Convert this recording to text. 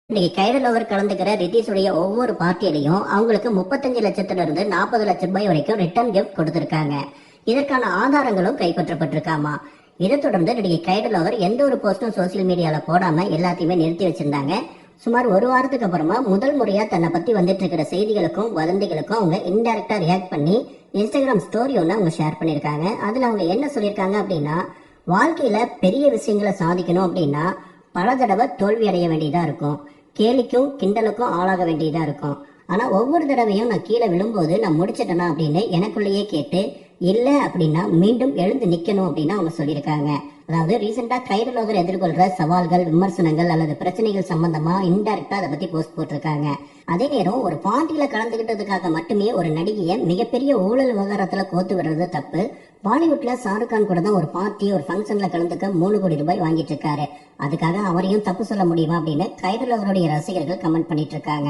இன்னைக்கு கைடல் ஓவர் கலந்துக்கிற ரித்தீஷுடைய ஒவ்வொரு பார்ட்டியிலையும் அவங்களுக்கு 35 லட்சத்துல இருந்து 40 லட்சம் ரூபாய் வரைக்கும் ரிட்டர்ன் கிஃப்ட் கொடுத்திருக்காங்க. இதற்கான ஆதாரங்களும் கைப்பற்றப்பட்டிருக்காமா. இதை தொடர்ந்து நடிகை கைடல் ஓவர் எந்த ஒரு போஸ்டும் சோசியல் மீடியால போடாம எல்லாத்தையுமே நிறுத்தி வச்சிருந்தாங்க. சுமார் ஒரு வாரத்துக்கு அப்புறமா முதல் முறையா தன்னை பத்தி வந்துட்டு இருக்கிற செய்திகளுக்கும் வதந்திகளுக்கும் அவங்க இன்டைரக்டா ரியாக்ட் பண்ணி இன்ஸ்டாகிராம் ஸ்டோரி ஒன்று அவங்க ஷேர் பண்ணியிருக்காங்க. அதுல அவங்க என்ன சொல்லியிருக்காங்க அப்படின்னா, வாழ்க்கையில பெரிய விஷயங்களை சாதிக்கணும் அப்படின்னா பல தடவை தோல்வி அடைய வேண்டியதா இருக்கும், கேலிக்கும் கிண்டலுக்கும் ஆளாக வேண்டியதா இருக்கும். ஆனா ஒவ்வொரு தடவையும் நான் கீழே விழும்போது நான் முடிச்சிட்டேனா அப்படின்னு எனக்குள்ளேயே கேட்டு, இல்ல அப்படின்னா மீண்டும் எழுந்து நிக்கணும் அப்படின்னு அவங்க சொல்லியிருக்காங்க. அதாவது ரீசெண்டா கைடல் ஓவர் எதிர்கொள்ற சவால்கள், விமர்சனங்கள் அல்லது பிரச்சனைகள் சம்பந்தமா இன்டைரக்டா அதை பத்தி போஸ்ட் போட்டிருக்காங்க. அதே நேரம் ஒரு பார்ட்டியில கலந்துகிட்டதுக்காக மட்டுமே ஒரு நடிகையை மிகப்பெரிய ஊழல் விவகாரத்துல கோத்து விடுறது தப்பு. பாலிவுட்ல ஷாருக் கான் கூட தான் ஒரு பார்ட்டி, ஒரு ஃபங்க்ஷன்ல கலந்துக்க 3 கோடி ரூபாய் வாங்கிட்டு இருக்காரு. அதுக்காக அவரையும் தப்பு சொல்ல முடியுமா அப்படின்னு கைடல் ஓவருடைய ரசிகர்கள் கமெண்ட் பண்ணிட்டு இருக்காங்க.